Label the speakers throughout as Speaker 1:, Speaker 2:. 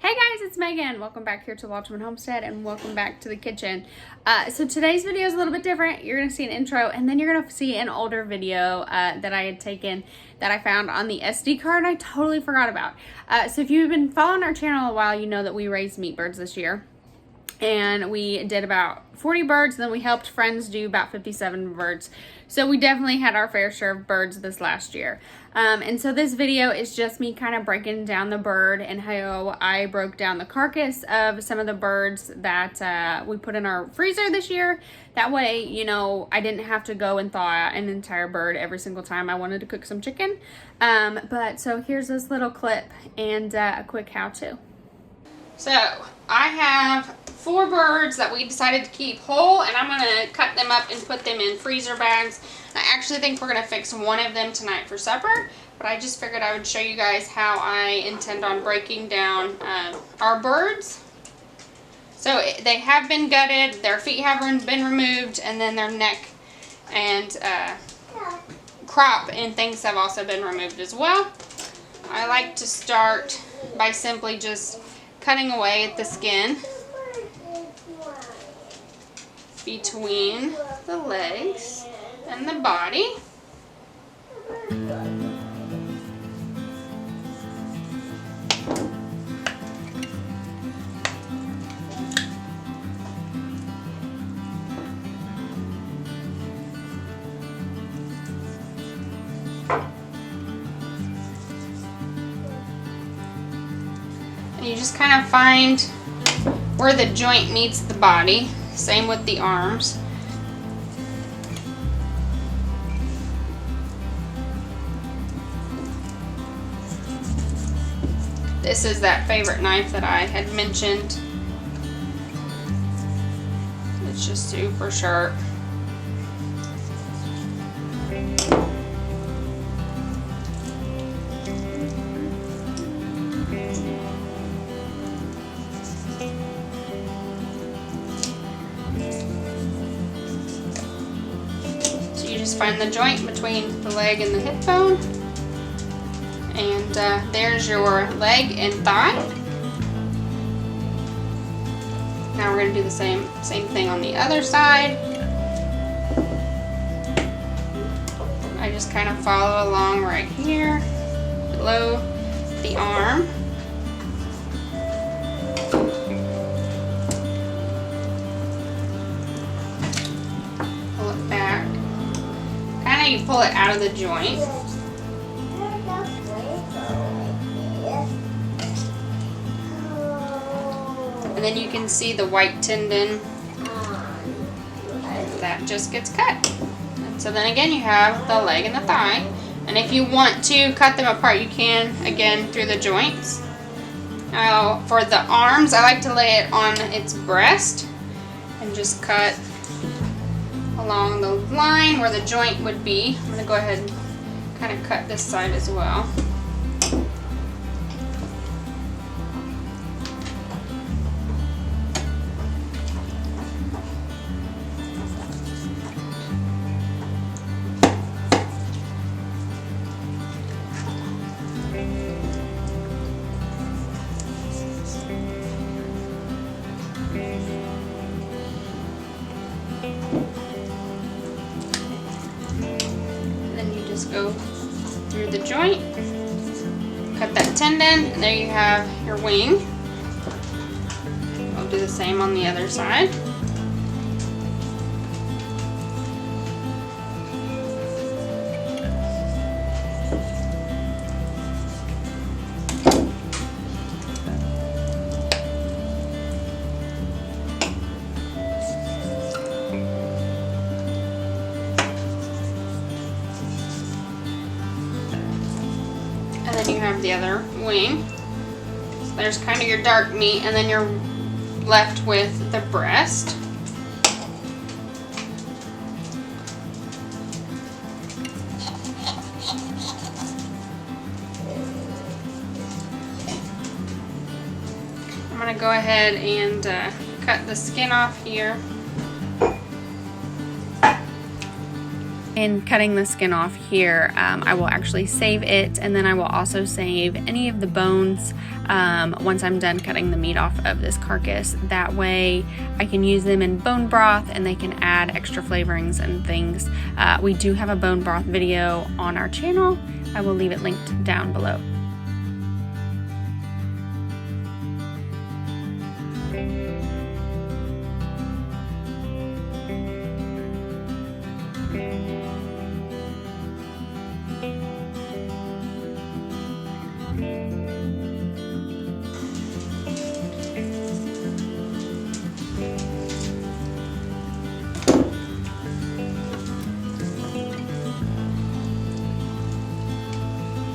Speaker 1: Hey guys, it's Megan. Welcome back here to Wolterman Homestead and welcome back to the kitchen. So today's video is a little bit different. You're going to see an intro and then you're going to see an older video that I had taken that I found on the SD card I totally forgot about. So if you've been following our channel a while, you know that we raised meat birds this year. And we did about 40 birds, then we helped friends do about 57 birds. So we definitely had our fair share of birds this last year. And so this video is just me kind of breaking down the bird and how I broke down the carcass of some of the birds that we put in our freezer this year. That way, you know, I didn't have to go and thaw out an entire bird every single time I wanted to cook some chicken. But so here's this little clip and a quick how-to. So I have 4 birds that we decided to keep whole, and I'm going to cut them up and put them in freezer bags. I actually think we're going to fix one of them tonight for supper, but I just figured I would show you guys how I intend on breaking down our birds. So they have been gutted, their feet have been removed, and then their neck and crop and things have also been removed as well. I like to start by simply just cutting away at the skin between the legs and the body. And you just kind of find where the joint meets the body. Same with the arms. This is that favorite knife that I had mentioned. It's just super sharp. Just find the joint between the leg and the hip bone, and there's your leg and thigh. Now we're going to do the same thing on the other side. I just kind of follow along right here below the arm. You pull it out of the joint. And then you can see the white tendon that just gets cut. And so then again you have the leg and the thigh. And if you want to cut them apart, you can, again, through the joints. Now for the arms, I like to lay it on its breast and just cut along the line where the joint would be. I'm going to go ahead and kind of cut this side as well. Just go through the joint, cut that tendon, and there you have your wing. I'll do the same on the other side. Then you have the other wing. So there's kind of your dark meat, and then you're left with the breast. I'm going to go ahead and cut the skin off here. in cutting the skin off here, I will actually save it, and then I will also save any of the bones once I'm done cutting the meat off of this carcass. That way I can use them in bone broth and they can add extra flavorings and things. We do have a bone broth video on our channel. I will leave it linked down below.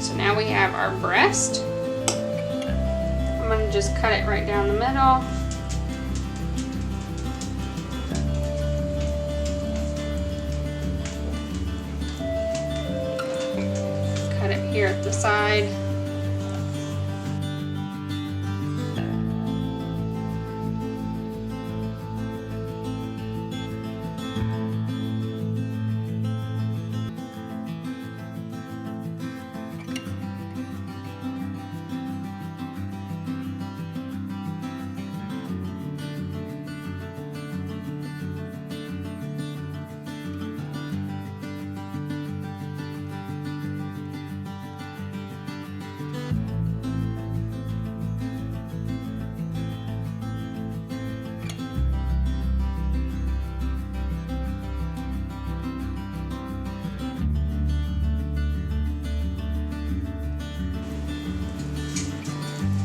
Speaker 1: So now we have our breast. I'm going to just cut it right down the middle. Cut it here at the side.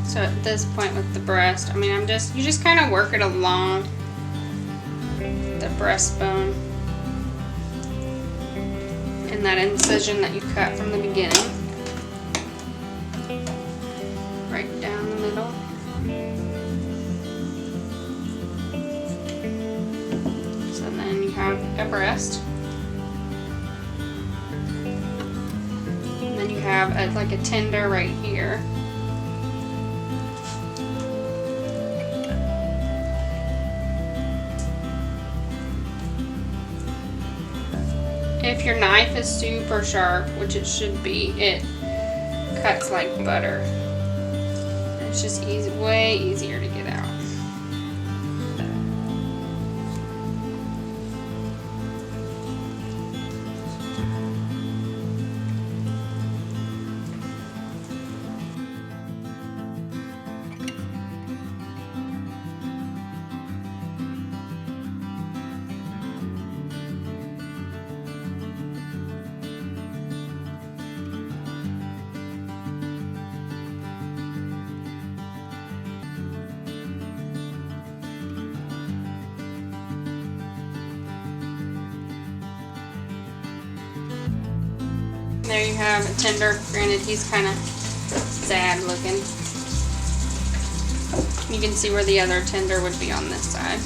Speaker 1: So at this point with the breast, I mean, you just kind of work it along the breastbone in that incision that you cut from the beginning, right down the middle. So then you have a breast, and then you have like a tender right here. If your knife is super sharp, which it should be, it cuts like butter. It's just way easier to get out. There you have a tender. Granted, he's kind of sad looking. You can see where the other tender would be on this side.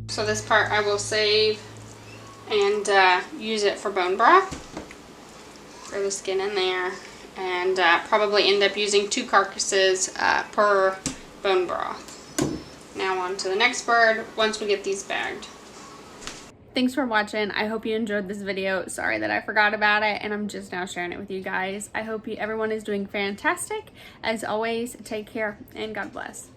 Speaker 1: So this part I will save and use it for bone broth. Throw the skin in there, and probably end up using 2 carcasses per bone broth. Now on to the next bird once we get these bagged. thanks for watching. I hope you enjoyed this video. Sorry that I forgot about it and I'm just now sharing it with you guys. I hope everyone is doing fantastic. As always, take care and God bless.